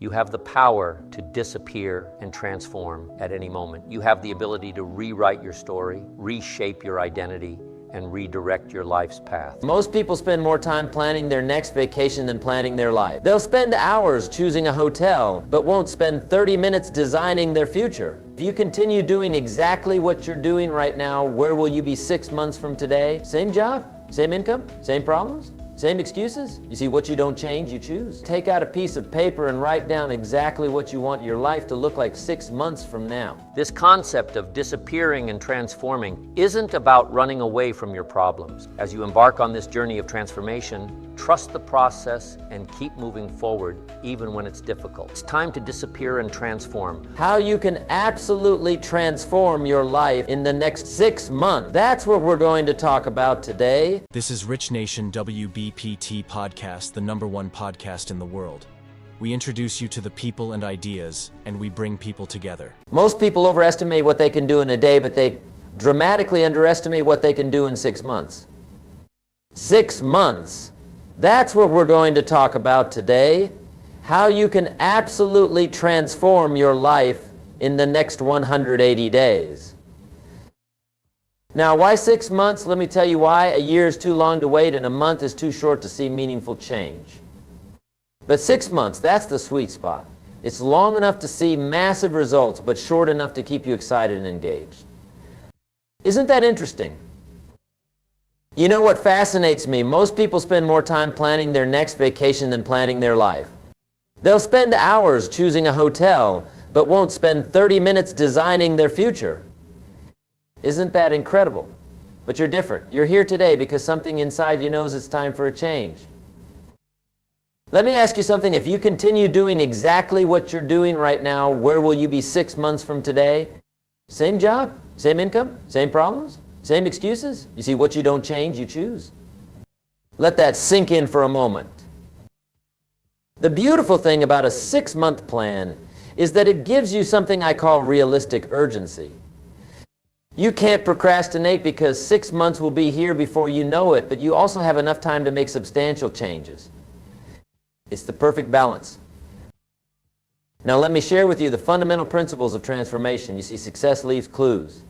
You have the power to disappear and transform at any moment. You have the ability to rewrite your story, reshape your identity, and redirect your life's path. Most people spend more time planning their next vacation than planning their life. They'll spend hours choosing a hotel, but won't spend 30 minutes designing their future. If you continue doing exactly what you're doing right now, where will you be 6 months from today? Same job, same income, same problems? Same excuses? You see, what you don't change, you choose. Take out a piece of paper and write down exactly what you want your life to look like 6 months from now. This concept of disappearing and transforming isn't about running away from your problems. As you embark on this journey of transformation, trust the process and keep moving forward even when it's difficult. It's time to disappear and transform. How you can absolutely transform your life in the next 6 months. That's what we're going to talk about today. This is RichNation WBPT Podcast, the #1 podcast in the world. We introduce you to the people and ideas, and we bring people together. Most people overestimate what they can do in a day, but they dramatically underestimate what they can do in 6 months. 6 months. That's what we're going to talk about today. How you can absolutely transform your life in the next 180 days. Now, why 6 months? Let me tell you why. A year is too long to wait, and a month is too short to see meaningful change. But 6 months, that's the sweet spot. It's long enough to see massive results, but short enough to keep you excited and engaged. Isn't that interesting? You know what fascinates me? Most people spend more time planning their next vacation than planning their life. They'll spend hours choosing a hotel, but won't spend 30 minutes designing their future. Isn't that incredible? But you're different. You're here today because something inside you knows it's time for a change. Let me ask you something. If you continue doing exactly what you're doing right now, where will you be 6 months from today? Same job, same income, same problems, same excuses? You see, what you don't change, you choose. Let that sink in for a moment. The beautiful thing about a 6-month plan is that it gives you something I call realistic urgency. You can't procrastinate because 6 months will be here before you know it, but you also have enough time to make substantial changes. It's the perfect balance. Now let me share with you the fundamental principles of transformation. You see, success leaves clues.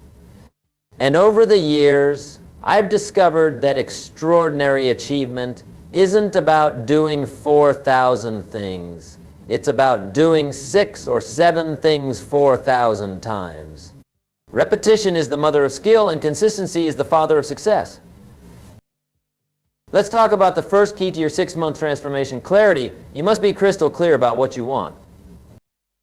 And over the years, I've discovered that extraordinary achievement isn't about doing 4,000 things. It's about doing 6 or 7 things 4,000 times. Repetition is the mother of skill, and consistency is the father of success. Let's talk about the first key to your 6-month transformation: clarity. You must be crystal clear about what you want.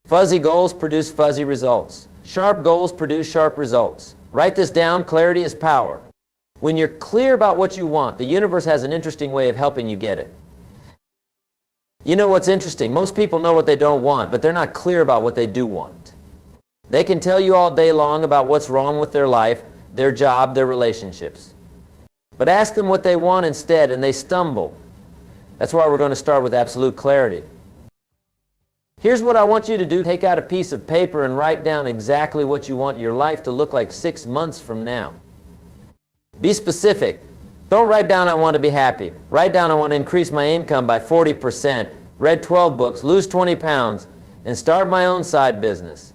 Fuzzy goals produce fuzzy results. Sharp goals produce sharp results. Write this down. Clarity is power. When you're clear about what you want, the universe has an interesting way of helping you get it. You know what's interesting? Most people know what they don't want, but they're not clear about what they do want. They can tell you all day long about what's wrong with their life, their job, their relationships. But ask them what they want instead, and they stumble. That's why we're going to start with absolute clarity. Here's what I want you to do. Take out a piece of paper and write down exactly what you want your life to look like 6 months from now. Be specific. Don't write down, I want to be happy. Write down, I want to increase my income by 40%, read 12 books, lose 20 pounds, and start my own side business.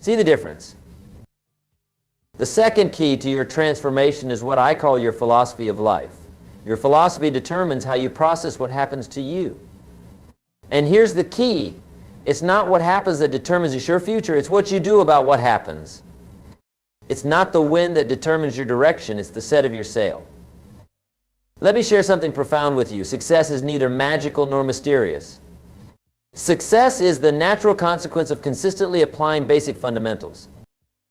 See the difference? The second key to your transformation is what I call your philosophy of life. Your philosophy determines how you process what happens to you. And here's the key. It's not what happens that determines your future. It's what you do about what happens. It's not the wind that determines your direction. It's the set of your sail. Let me share something profound with you. Success is neither magical nor mysterious. Success is the natural consequence of consistently applying basic fundamentals.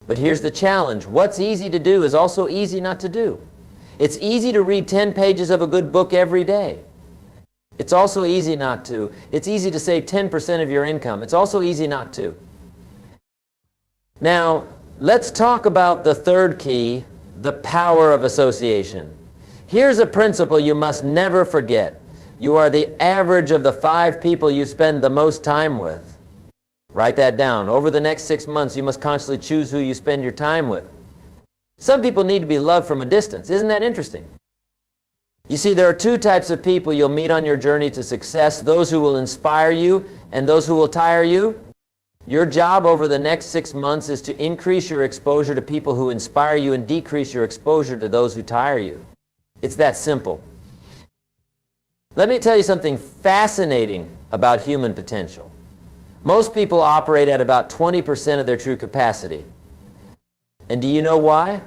But here's the challenge. What's easy to do is also easy not to do. It's easy to read 10 pages of a good book every day. It's also easy not to. It's easy to save 10% of your income. It's also easy not to. Now, let's talk about the third key, the power of association. Here's a principle you must never forget. You are the average of the 5 people you spend the most time with. Write that down. Over the next 6 months, you must constantly choose who you spend your time with. Some people need to be loved from a distance. Isn't that interesting? You see, there are two types of people you'll meet on your journey to success: those who will inspire you and those who will tire you. Your job over the next 6 months is to increase your exposure to people who inspire you and decrease your exposure to those who tire you. It's that simple. Let me tell you something fascinating about human potential. Most people operate at about 20% of their true capacity. And do you know why?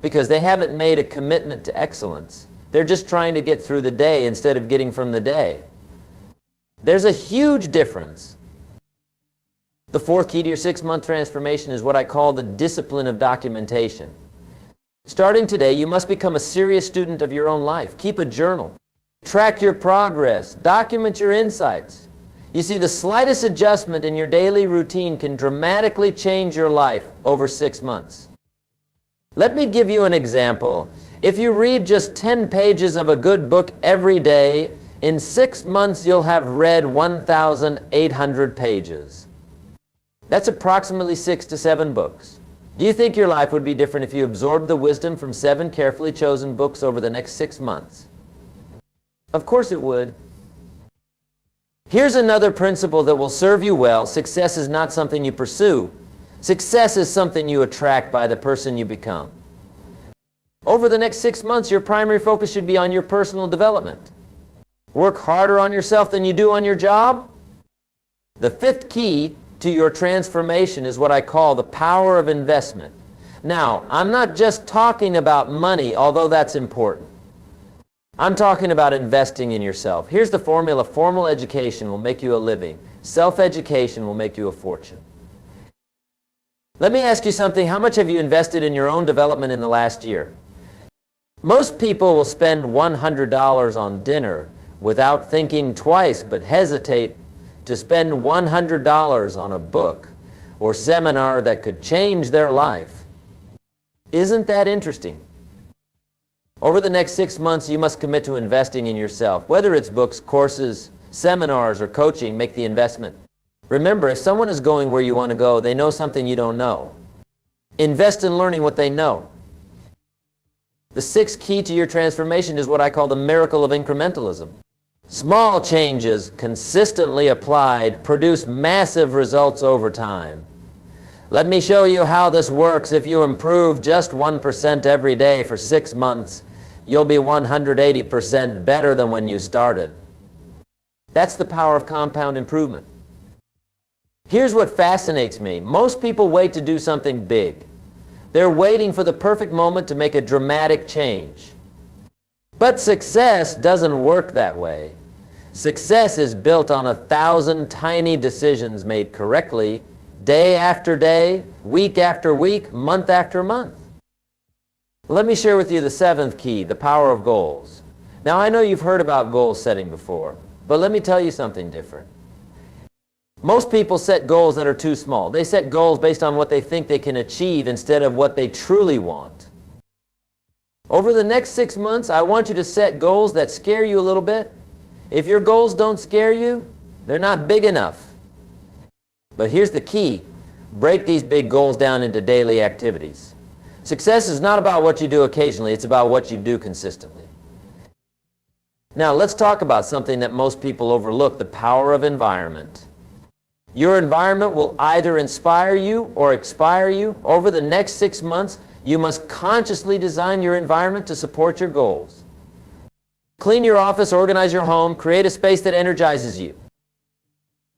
Because they haven't made a commitment to excellence. They're just trying to get through the day instead of getting from the day. There's a huge difference. The fourth key to your 6-month transformation is what I call the discipline of documentation. Starting today, you must become a serious student of your own life. Keep a journal. Track your progress. Document your insights. You see, the slightest adjustment in your daily routine can dramatically change your life over 6 months. Let me give you an example. If you read just 10 pages of a good book every day, in 6 months you'll have read 1,800 pages. That's approximately 6 to 7 books. Do you think your life would be different if you absorbed the wisdom from 7 carefully chosen books over the next 6 months? Of course it would. Here's another principle that will serve you well. Success is not something you pursue. Success is something you attract by the person you become. Over the next 6 months, your primary focus should be on your personal development. Work harder on yourself than you do on your job. The fifth key to your transformation is what I call the power of investment. Now, I'm not just talking about money, although that's important. I'm talking about investing in yourself. Here's the formula. Formal education will make you a living. Self-education will make you a fortune. Let me ask you something. How much have you invested in your own development in the last year? Most people will spend $100 on dinner without thinking twice, but hesitate to spend $100 on a book or seminar that could change their life. Isn't that interesting? Over the next 6 months, you must commit to investing in yourself. Whether it's books, courses, seminars, or coaching, make the investment. Remember, if someone is going where you want to go, they know something you don't know. Invest in learning what they know. The sixth key to your transformation is what I call the miracle of incrementalism. Small changes consistently applied produce massive results over time. Let me show you how this works. If you improve just 1% every day for 6 months, you'll be 180% better than when you started. That's the power of compound improvement. Here's what fascinates me. Most people wait to do something big. They're waiting for the perfect moment to make a dramatic change. But success doesn't work that way. Success is built on 1,000 tiny decisions made correctly, day after day, week after week, month after month. Let me share with you the seventh key, the power of goals. Now, I know you've heard about goal setting before, but let me tell you something different. Most people set goals that are too small. They set goals based on what they think they can achieve instead of what they truly want. Over the next 6 months, I want you to set goals that scare you a little bit. If your goals don't scare you, they're not big enough. But here's the key. Break these big goals down into daily activities. Success is not about what you do occasionally, it's about what you do consistently. Now, let's talk about something that most people overlook, the power of environment. Your environment will either inspire you or expire you. Over the next 6 months, you must consciously design your environment to support your goals. Clean your office, organize your home, create a space that energizes you.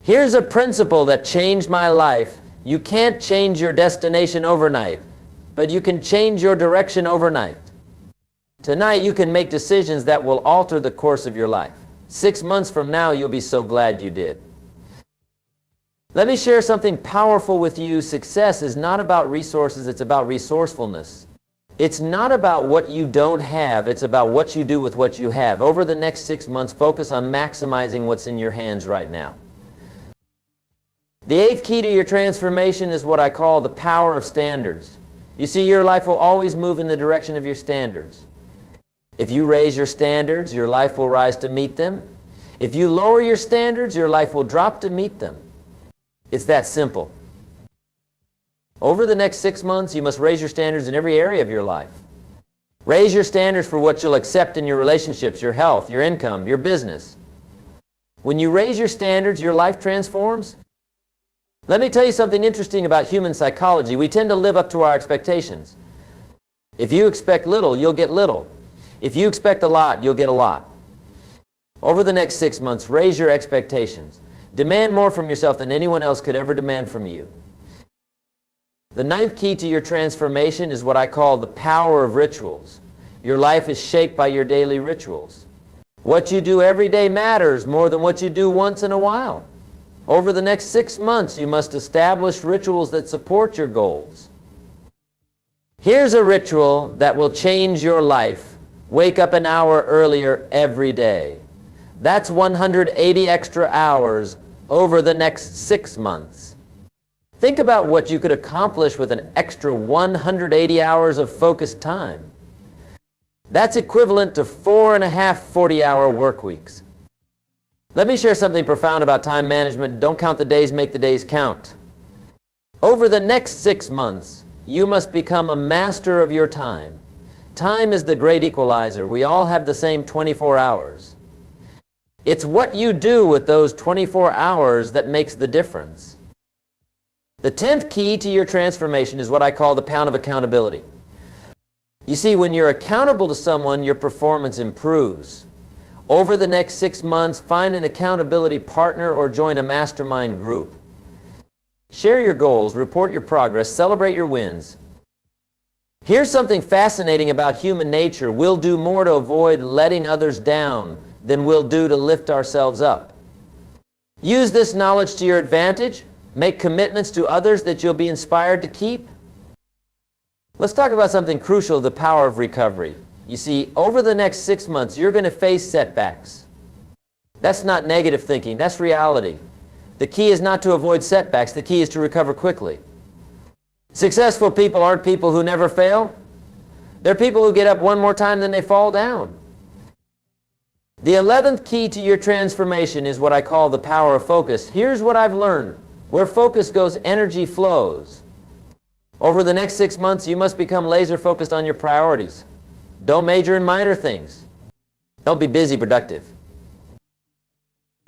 Here's a principle that changed my life. You can't change your destination overnight, but you can change your direction overnight. Tonight, you can make decisions that will alter the course of your life. 6 months from now, you'll be so glad you did. Let me share something powerful with you. Success is not about resources, it's about resourcefulness. It's not about what you don't have, it's about what you do with what you have. Over the next 6 months, focus on maximizing what's in your hands right now. The eighth key to your transformation is what I call the power of standards. You see, your life will always move in the direction of your standards. If you raise your standards, your life will rise to meet them. If you lower your standards, your life will drop to meet them. It's that simple. Over the next 6 months, you must raise your standards in every area of your life. Raise your standards for what you'll accept in your relationships, your health, your income, your business. When you raise your standards, your life transforms. Let me tell you something interesting about human psychology. We tend to live up to our expectations. If you expect little, you'll get little. If you expect a lot, you'll get a lot. Over the next 6 months, raise your expectations. Demand more from yourself than anyone else could ever demand from you. The ninth key to your transformation is what I call the power of rituals. Your life is shaped by your daily rituals. What you do every day matters more than what you do once in a while. Over the next 6 months, you must establish rituals that support your goals. Here's a ritual that will change your life. Wake up an hour earlier every day. That's 180 extra hours over the next 6 months. Think about what you could accomplish with an extra 180 hours of focused time. That's equivalent to 4.5 40-hour work weeks. Let me share something profound about time management. Don't count the days, make the days count. Over the next 6 months, you must become a master of your time. Time is the great equalizer. We all have the same 24 hours. It's what you do with those 24 hours that makes the difference. The 10th key to your transformation is what I call the pound of accountability. You see, when you're accountable to someone, your performance improves. Over the next 6 months, find an accountability partner or join a mastermind group. Share your goals, report your progress, celebrate your wins. Here's something fascinating about human nature. We'll do more to avoid letting others down than we'll do to lift ourselves up. Use this knowledge to your advantage. Make commitments to others that you'll be inspired to keep. Let's talk about something crucial, the power of recovery. You see, over the next 6 months, you're going to face setbacks. That's not negative thinking, that's reality. The key is not to avoid setbacks, the key is to recover quickly. Successful people aren't people who never fail. They're people who get up one more time than they fall down. The 11th key to your transformation is what I call the power of focus. Here's what I've learned. Where focus goes, energy flows. Over the next 6 months, you must become laser focused on your priorities. Don't major in minor things. Don't be busy, productive.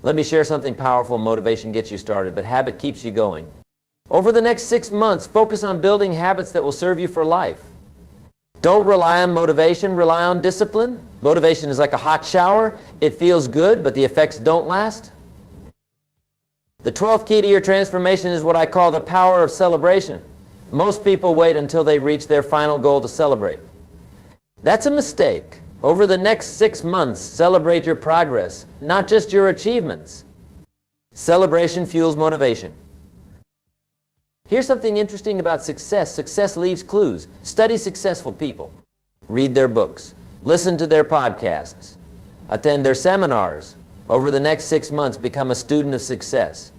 Let me share something powerful. Motivation gets you started, but habit keeps you going. Over the next 6 months, focus on building habits that will serve you for life. Don't rely on motivation, rely on discipline. Motivation is like a hot shower. It feels good, but the effects don't last. The 12th key to your transformation is what I call the power of celebration. Most people wait until they reach their final goal to celebrate. That's a mistake. Over the next 6 months, celebrate your progress, not just your achievements. Celebration fuels motivation. Here's something interesting about success. Success leaves clues. Study successful people. Read their books. Listen to their podcasts. Attend their seminars. Over the next 6 months, become a student of success.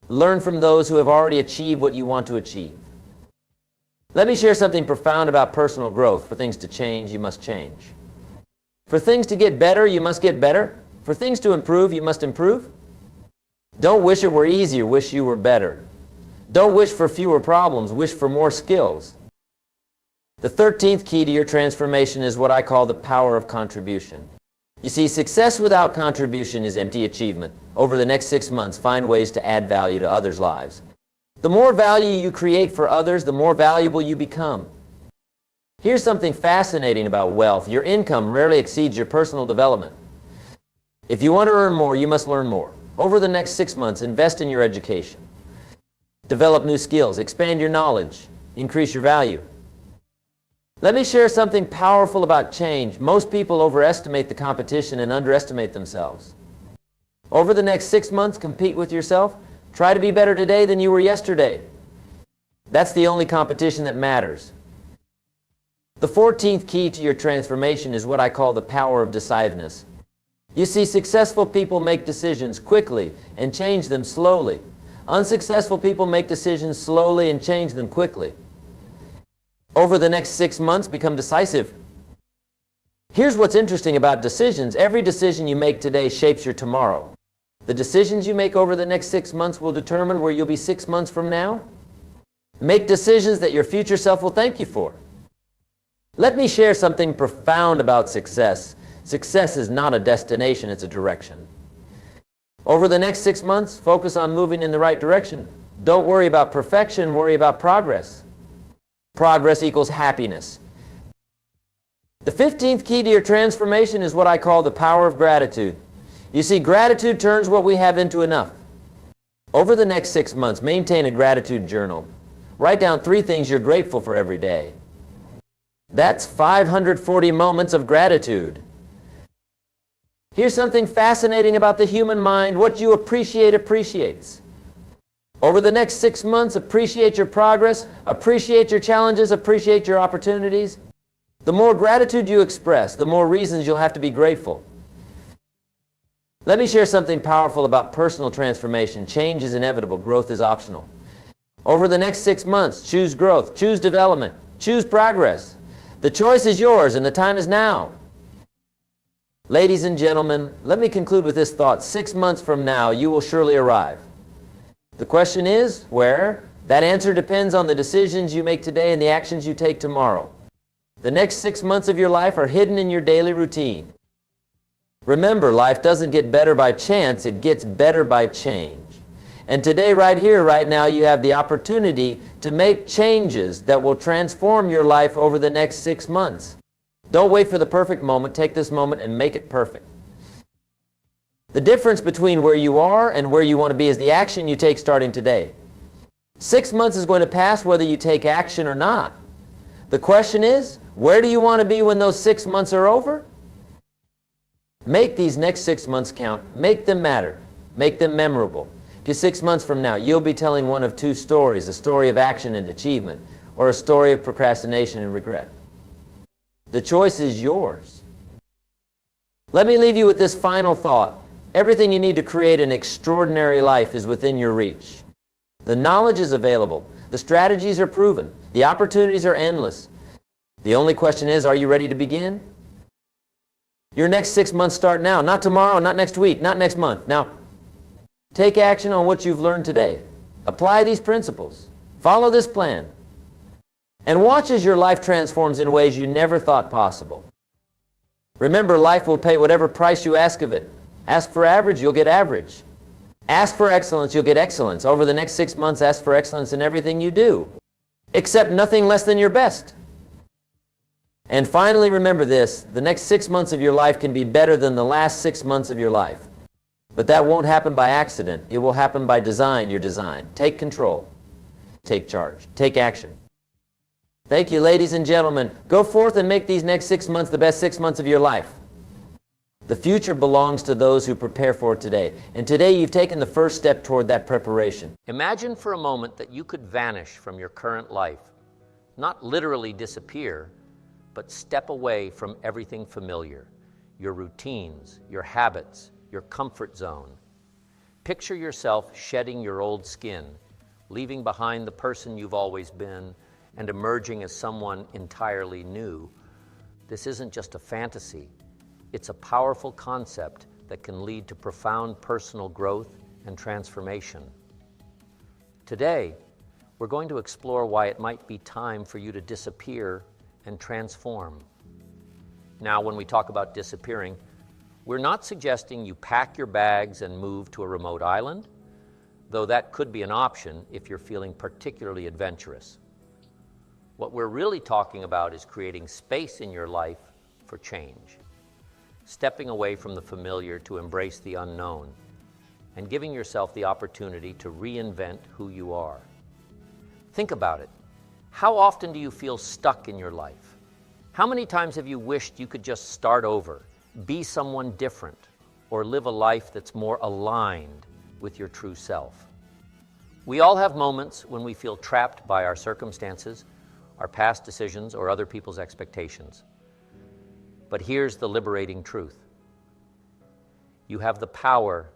Learn from those who have already achieved what you want to achieve. Let me share something profound about personal growth. For things to change, you must change. For things to get better, you must get better. For things to improve, you must improve. Don't wish it were easier, wish you were better. Don't wish for fewer problems, wish for more skills. The 13th key to your transformation is what I call the power of contribution. You see, success without contribution is empty achievement. Over the next 6 months, find ways to add value to others' lives. The more value you create for others, the more valuable you become. Here's something fascinating about wealth. Your income rarely exceeds your personal development. If you want to earn more, you must learn more. Over the next 6 months, invest in your education. Develop new skills, expand your knowledge, increase your value. Let me share something powerful about change. Most people overestimate the competition and underestimate themselves. Over the next 6 months, compete with yourself. Try to be better today than you were yesterday. That's the only competition that matters. The 14th key to your transformation is what I call the power of decisiveness. You see, successful people make decisions quickly and change them slowly. Unsuccessful people make decisions slowly and change them quickly. Over the next 6 months, become decisive. Here's what's interesting about decisions. Every decision you make today shapes your tomorrow. The decisions you make over the next 6 months will determine where you'll be 6 months from now. Make decisions that your future self will thank you for. Let me share something profound about success. Success is not a destination, it's a direction. Over the next 6 months, focus on moving in the right direction. Don't worry about perfection, worry about progress. Progress equals happiness. The 15th key to your transformation is what I call the power of gratitude. You see, gratitude turns what we have into enough. Over the next 6 months, maintain a gratitude journal. Write down 3 things you're grateful for every day. That's 540 moments of gratitude. Here's something fascinating about the human mind. What you appreciate appreciates. Over the next 6 months, appreciate your progress, appreciate your challenges, appreciate your opportunities. The more gratitude you express, the more reasons you'll have to be grateful. Let me share something powerful about personal transformation. Change is inevitable. Growth is optional. Over the next 6 months, choose growth, choose development, choose progress. The choice is yours, and the time is now. Ladies and gentlemen, let me conclude with this thought. 6 months from now, you will surely arrive. The question is, where? That answer depends on the decisions you make today and the actions you take tomorrow. The next 6 months of your life are hidden in your daily routine. Remember, life doesn't get better by chance, it gets better by change. And today, right here, right now, you have the opportunity to make changes that will transform your life over the next 6 months. Don't wait for the perfect moment. Take this moment and make it perfect. The difference between where you are and where you want to be is the action you take starting today. 6 months is going to pass whether you take action or not. The question is, where do you want to be when those 6 months are over? Make these next 6 months count. Make them matter. Make them memorable. Because 6 months from now, you'll be telling one of 2 stories, a story of action and achievement, or a story of procrastination and regret. The choice is yours. Let me leave you with this final thought. Everything you need to create an extraordinary life is within your reach. The knowledge is available. The strategies are proven. The opportunities are endless. The only question is, are you ready to begin? Your next 6 months start now. Not tomorrow, not next week, not next month. Now, take action on what you've learned today. Apply these principles. Follow this plan. And watch as your life transforms in ways you never thought possible. Remember, life will pay whatever price you ask of it. Ask for average, you'll get average. Ask for excellence, you'll get excellence. Over the next 6 months, ask for excellence in everything you do. Accept nothing less than your best. And finally, remember this. The next 6 months of your life can be better than the last 6 months of your life. But that won't happen by accident. It will happen by design, your design. Take control. Take charge. Take action. Thank you, ladies and gentlemen. Go forth and make these next 6 months the best 6 months of your life. The future belongs to those who prepare for it today. And today you've taken the first step toward that preparation. Imagine for a moment that you could vanish from your current life. Not literally disappear, but step away from everything familiar. Your routines, your habits, your comfort zone. Picture yourself shedding your old skin, leaving behind the person you've always been, and emerging as someone entirely new. This isn't just a fantasy. It's a powerful concept that can lead to profound personal growth and transformation. Today, we're going to explore why it might be time for you to disappear and transform. Now, when we talk about disappearing, we're not suggesting you pack your bags and move to a remote island, though that could be an option if you're feeling particularly adventurous. What we're really talking about is creating space in your life for change, stepping away from the familiar to embrace the unknown, and giving yourself the opportunity to reinvent who you are. Think about it. How often do you feel stuck in your life? How many times have you wished you could just start over, be someone different, or live a life that's more aligned with your true self? We all have moments when we feel trapped by our circumstances, our past decisions, or other people's expectations. But here's the liberating truth. You have the power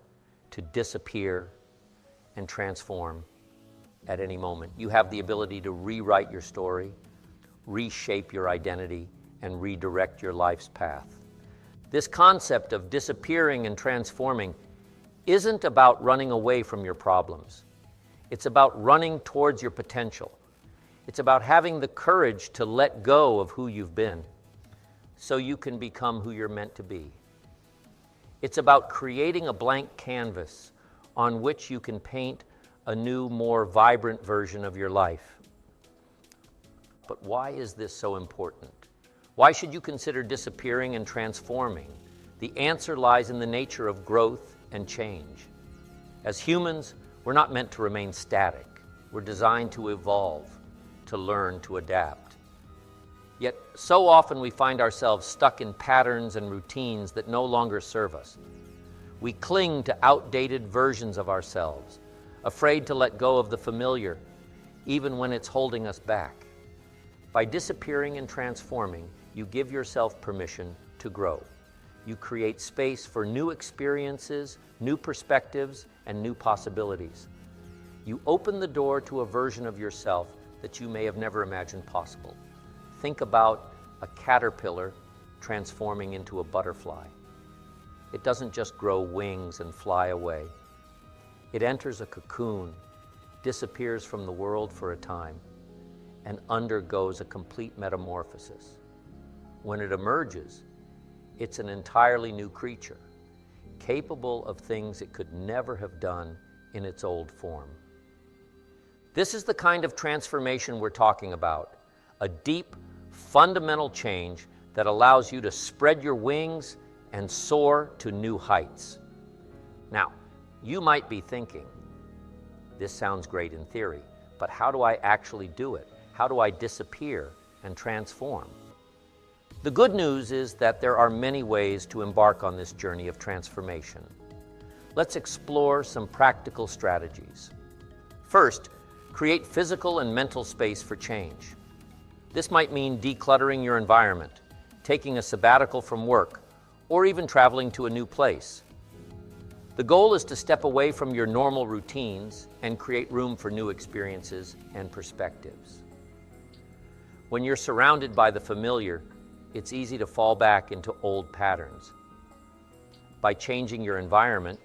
to disappear and transform at any moment. You have the ability to rewrite your story, reshape your identity, and redirect your life's path. This concept of disappearing and transforming isn't about running away from your problems. It's about running towards your potential. It's about having the courage to let go of who you've been so you can become who you're meant to be. It's about creating a blank canvas on which you can paint a new, more vibrant version of your life. But why is this so important? Why should you consider disappearing and transforming? The answer lies in the nature of growth and change. As humans, we're not meant to remain static. We're designed to evolve, to learn, to adapt. Yet, so often we find ourselves stuck in patterns and routines that no longer serve us. We cling to outdated versions of ourselves, afraid to let go of the familiar, even when it's holding us back. By disappearing and transforming, you give yourself permission to grow. You create space for new experiences, new perspectives, and new possibilities. You open the door to a version of yourself that you may have never imagined possible. Think about a caterpillar transforming into a butterfly. It doesn't just grow wings and fly away. It enters a cocoon, disappears from the world for a time, and undergoes a complete metamorphosis. When it emerges, it's an entirely new creature, capable of things it could never have done in its old form. This is the kind of transformation we're talking about, a deep, fundamental change that allows you to spread your wings and soar to new heights. Now, you might be thinking, this sounds great in theory, but how do I actually do it? How do I disappear and transform? The good news is that there are many ways to embark on this journey of transformation. Let's explore some practical strategies. First, create physical and mental space for change. This might mean decluttering your environment, taking a sabbatical from work, or even traveling to a new place. The goal is to step away from your normal routines and create room for new experiences and perspectives. When you're surrounded by the familiar, it's easy to fall back into old patterns. By changing your environment,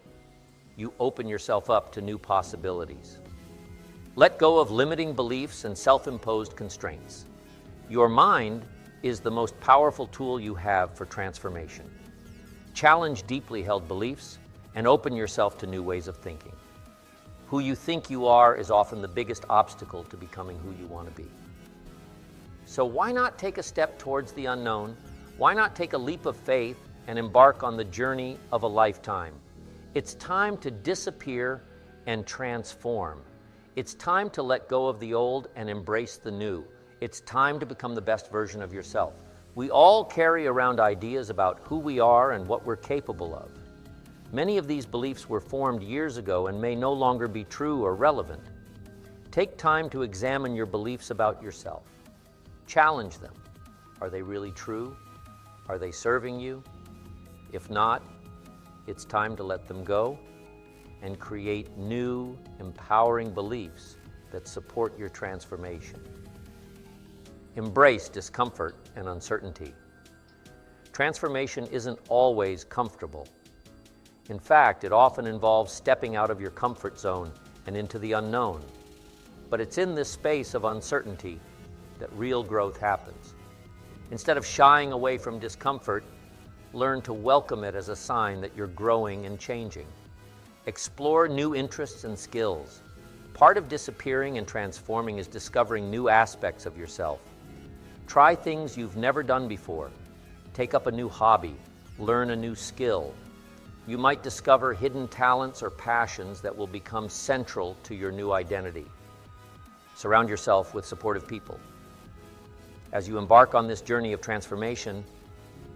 you open yourself up to new possibilities. Let go of limiting beliefs and self-imposed constraints. Your mind is the most powerful tool you have for transformation. Challenge deeply held beliefs and open yourself to new ways of thinking. Who you think you are is often the biggest obstacle to becoming who you want to be. So why not take a step towards the unknown? Why not take a leap of faith and embark on the journey of a lifetime? It's time to disappear and transform. It's time to let go of the old and embrace the new. It's time to become the best version of yourself. We all carry around ideas about who we are and what we're capable of. Many of these beliefs were formed years ago and may no longer be true or relevant. Take time to examine your beliefs about yourself. Challenge them. Are they really true? Are they serving you? If not, it's time to let them go and create new, empowering beliefs that support your transformation. Embrace discomfort and uncertainty. Transformation isn't always comfortable. In fact, it often involves stepping out of your comfort zone and into the unknown. But it's in this space of uncertainty that real growth happens. Instead of shying away from discomfort, learn to welcome it as a sign that you're growing and changing. Explore new interests and skills. Part of disappearing and transforming is discovering new aspects of yourself. Try things you've never done before. Take up a new hobby. Learn a new skill. You might discover hidden talents or passions that will become central to your new identity. Surround yourself with supportive people. As you embark on this journey of transformation,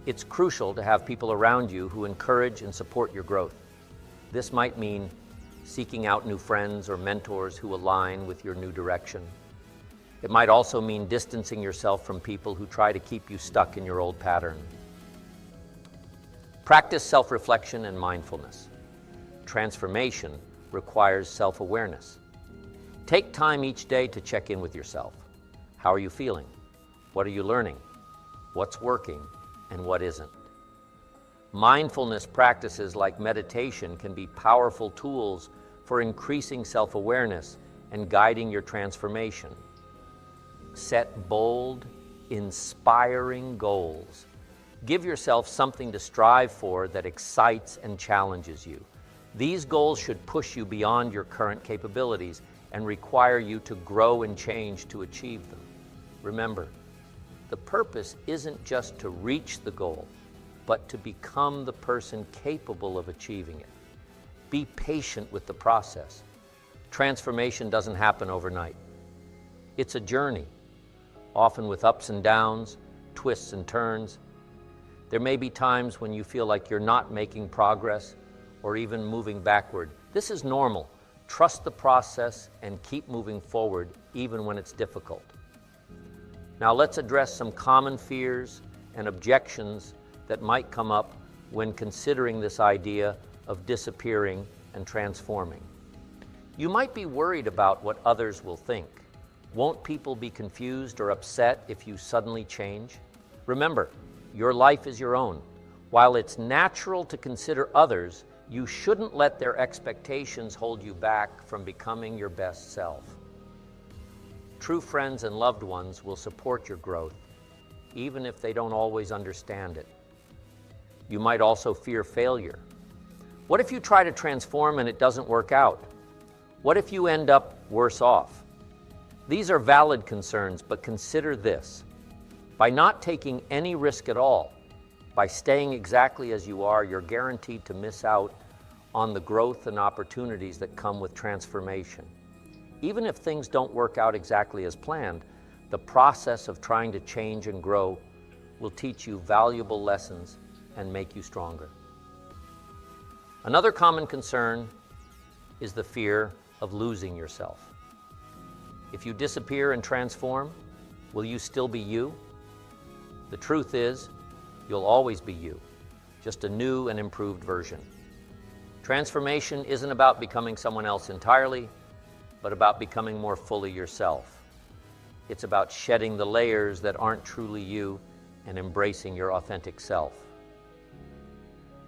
it's crucial to have people around you who encourage and support your growth. This might mean seeking out new friends or mentors who align with your new direction. It might also mean distancing yourself from people who try to keep you stuck in your old pattern. Practice self-reflection and mindfulness. Transformation requires self-awareness. Take time each day to check in with yourself. How are you feeling? What are you learning? What's working and what isn't? Mindfulness practices like meditation can be powerful tools for increasing self-awareness and guiding your transformation. Set bold, inspiring goals. Give yourself something to strive for that excites and challenges you. These goals should push you beyond your current capabilities and require you to grow and change to achieve them. Remember, the purpose isn't just to reach the goal, but to become the person capable of achieving it. Be patient with the process. Transformation doesn't happen overnight. It's a journey, often with ups and downs, twists and turns. There may be times when you feel like you're not making progress or even moving backward. This is normal. Trust the process and keep moving forward even when it's difficult. Now let's address some common fears and objections that might come up when considering this idea of disappearing and transforming. You might be worried about what others will think. Won't people be confused or upset if you suddenly change? Remember, your life is your own. While it's natural to consider others, you shouldn't let their expectations hold you back from becoming your best self. True friends and loved ones will support your growth, even if they don't always understand it. You might also fear failure. What if you try to transform and it doesn't work out? What if you end up worse off? These are valid concerns, but consider this. By not taking any risk at all, by staying exactly as you are, you're guaranteed to miss out on the growth and opportunities that come with transformation. Even if things don't work out exactly as planned, the process of trying to change and grow will teach you valuable lessons and make you stronger. Another common concern is the fear of losing yourself. If you disappear and transform, will you still be you? The truth is, you'll always be you, just a new and improved version. Transformation isn't about becoming someone else entirely, but about becoming more fully yourself. It's about shedding the layers that aren't truly you and embracing your authentic self.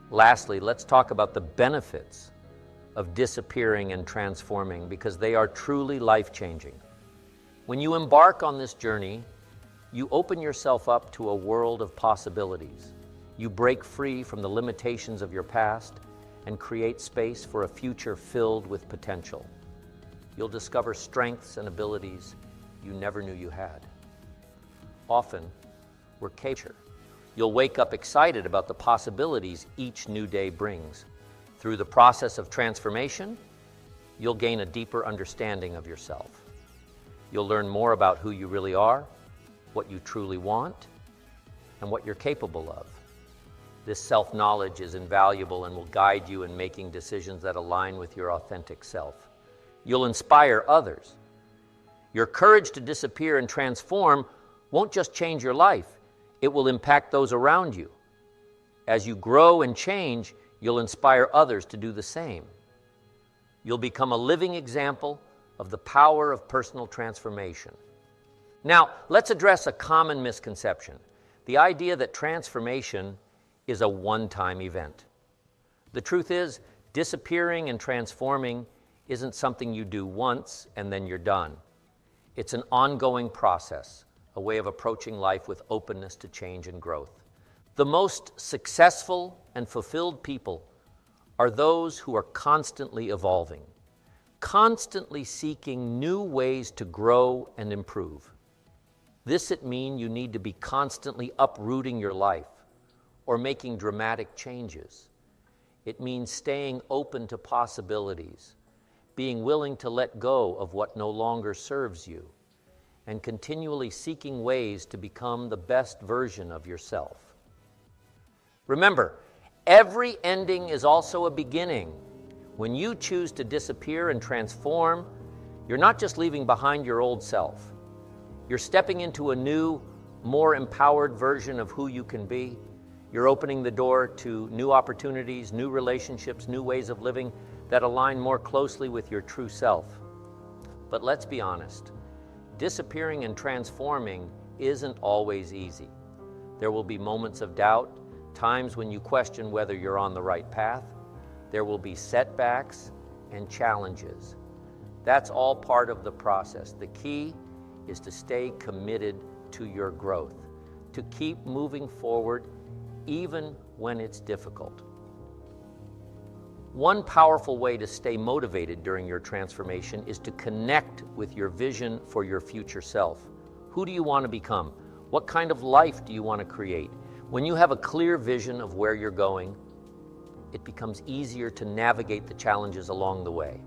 Lastly, let's talk about the benefits of disappearing and transforming, because they are truly life-changing. When you embark on this journey, you open yourself up to a world of possibilities. You break free from the limitations of your past and create space for a future filled with potential. You'll discover strengths and abilities you never knew you had. Often, we're captured. You'll wake up excited about the possibilities each new day brings. Through the process of transformation, you'll gain a deeper understanding of yourself. You'll learn more about who you really are, what you truly want, and what you're capable of. This self-knowledge is invaluable and will guide you in making decisions that align with your authentic self. You'll inspire others. Your courage to disappear and transform won't just change your life, it will impact those around you. As you grow and change, you'll inspire others to do the same. You'll become a living example of the power of personal transformation. Now, let's address a common misconception, the idea that transformation is a one-time event. The truth is, disappearing and transforming isn't something you do once and then you're done. It's an ongoing process, a way of approaching life with openness to change and growth. The most successful and fulfilled people are those who are constantly evolving, constantly seeking new ways to grow and improve. This it means you need to be constantly uprooting your life or making dramatic changes. It means staying open to possibilities, being willing to let go of what no longer serves you, and continually seeking ways to become the best version of yourself. Remember, every ending is also a beginning. When you choose to disappear and transform, you're not just leaving behind your old self. You're stepping into a new, more empowered version of who you can be. You're opening the door to new opportunities, new relationships, new ways of living that align more closely with your true self. But let's be honest, disappearing and transforming isn't always easy. There will be moments of doubt, times when you question whether you're on the right path. There will be setbacks and challenges. That's all part of the process. The key is to stay committed to your growth, to keep moving forward even when it's difficult. One powerful way to stay motivated during your transformation is to connect with your vision for your future self. Who do you want to become? What kind of life do you want to create? When you have a clear vision of where you're going, it becomes easier to navigate the challenges along the way.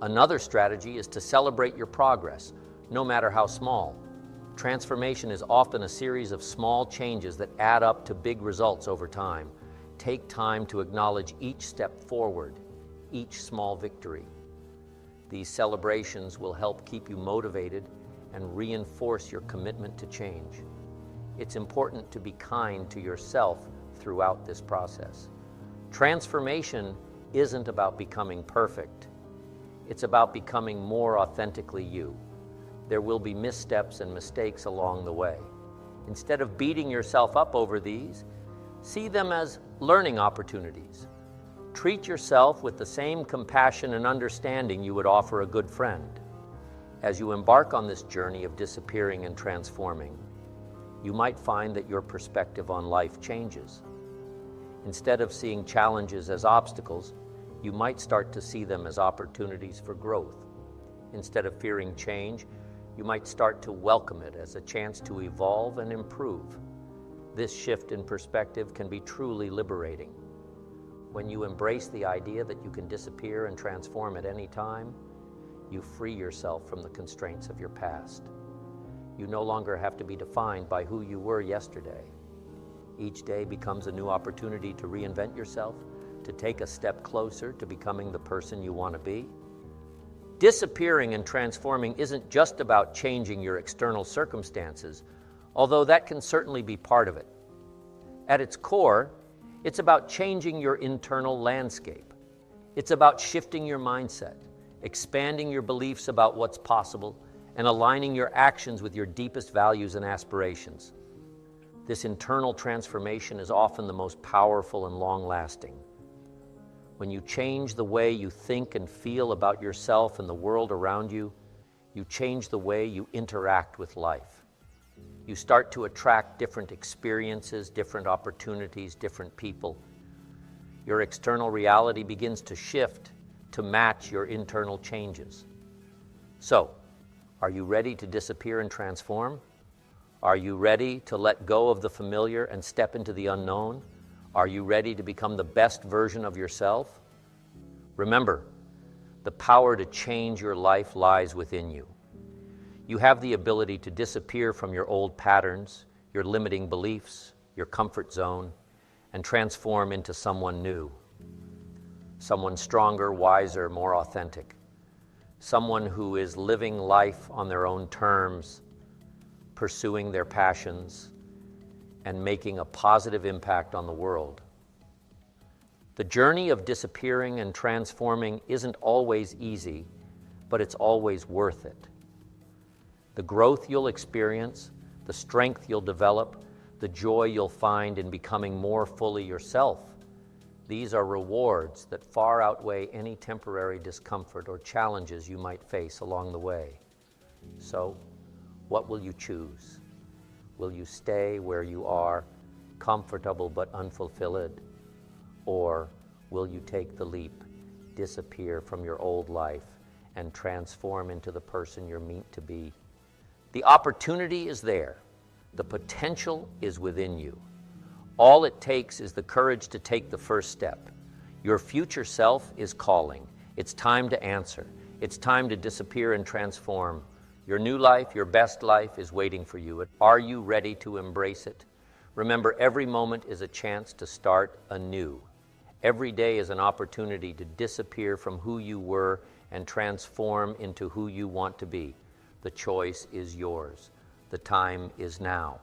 Another strategy is to celebrate your progress, no matter how small. Transformation is often a series of small changes that add up to big results over time. Take time to acknowledge each step forward, each small victory. These celebrations will help keep you motivated and reinforce your commitment to change. It's important to be kind to yourself throughout this process. Transformation isn't about becoming perfect. It's about becoming more authentically you. There will be missteps and mistakes along the way. Instead of beating yourself up over these, see them as learning opportunities. Treat yourself with the same compassion and understanding you would offer a good friend. As you embark on this journey of disappearing and transforming, you might find that your perspective on life changes. Instead of seeing challenges as obstacles, you might start to see them as opportunities for growth. Instead of fearing change, you might start to welcome it as a chance to evolve and improve. This shift in perspective can be truly liberating. When you embrace the idea that you can disappear and transform at any time, you free yourself from the constraints of your past. You no longer have to be defined by who you were yesterday. Each day becomes a new opportunity to reinvent yourself, to take a step closer to becoming the person you want to be. Disappearing and transforming isn't just about changing your external circumstances, although that can certainly be part of it. At its core, it's about changing your internal landscape. It's about shifting your mindset, expanding your beliefs about what's possible, and aligning your actions with your deepest values and aspirations. This internal transformation is often the most powerful and long-lasting. When you change the way you think and feel about yourself and the world around you, you change the way you interact with life. You start to attract different experiences, different opportunities, different people. Your external reality begins to shift to match your internal changes. So, are you ready to disappear and transform? Are you ready to let go of the familiar and step into the unknown? Are you ready to become the best version of yourself? Remember, the power to change your life lies within you. You have the ability to disappear from your old patterns, your limiting beliefs, your comfort zone, and transform into someone new. Someone stronger, wiser, more authentic. Someone who is living life on their own terms, pursuing their passions, and making a positive impact on the world. The journey of disappearing and transforming isn't always easy, but it's always worth it. The growth you'll experience, the strength you'll develop, the joy you'll find in becoming more fully yourself, these are rewards that far outweigh any temporary discomfort or challenges you might face along the way. So, what will you choose? Will you stay where you are, comfortable but unfulfilled? Or will you take the leap, disappear from your old life, and transform into the person you're meant to be? The opportunity is there. The potential is within you. All it takes is the courage to take the first step. Your future self is calling. It's time to answer. It's time to disappear and transform. Your new life, your best life is waiting for you. Are you ready to embrace it? Remember, every moment is a chance to start anew. Every day is an opportunity to disappear from who you were and transform into who you want to be. The choice is yours. The time is now.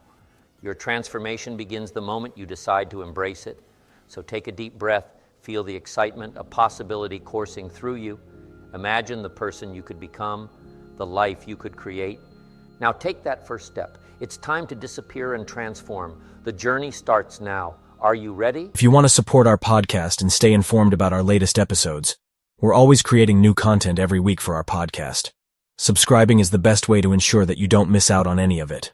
Your transformation begins the moment you decide to embrace it. So take a deep breath, feel the excitement, a possibility coursing through you. Imagine the person you could become, the life you could create. Now take that first step. It's time to disappear and transform. The journey starts now. Are you ready? If you want to support our podcast and stay informed about our latest episodes, we're always creating new content every week for our podcast. Subscribing is the best way to ensure that you don't miss out on any of it.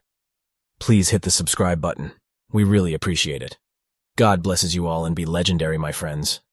Please hit the subscribe button. We really appreciate it. God blesses you all and be legendary, my friends.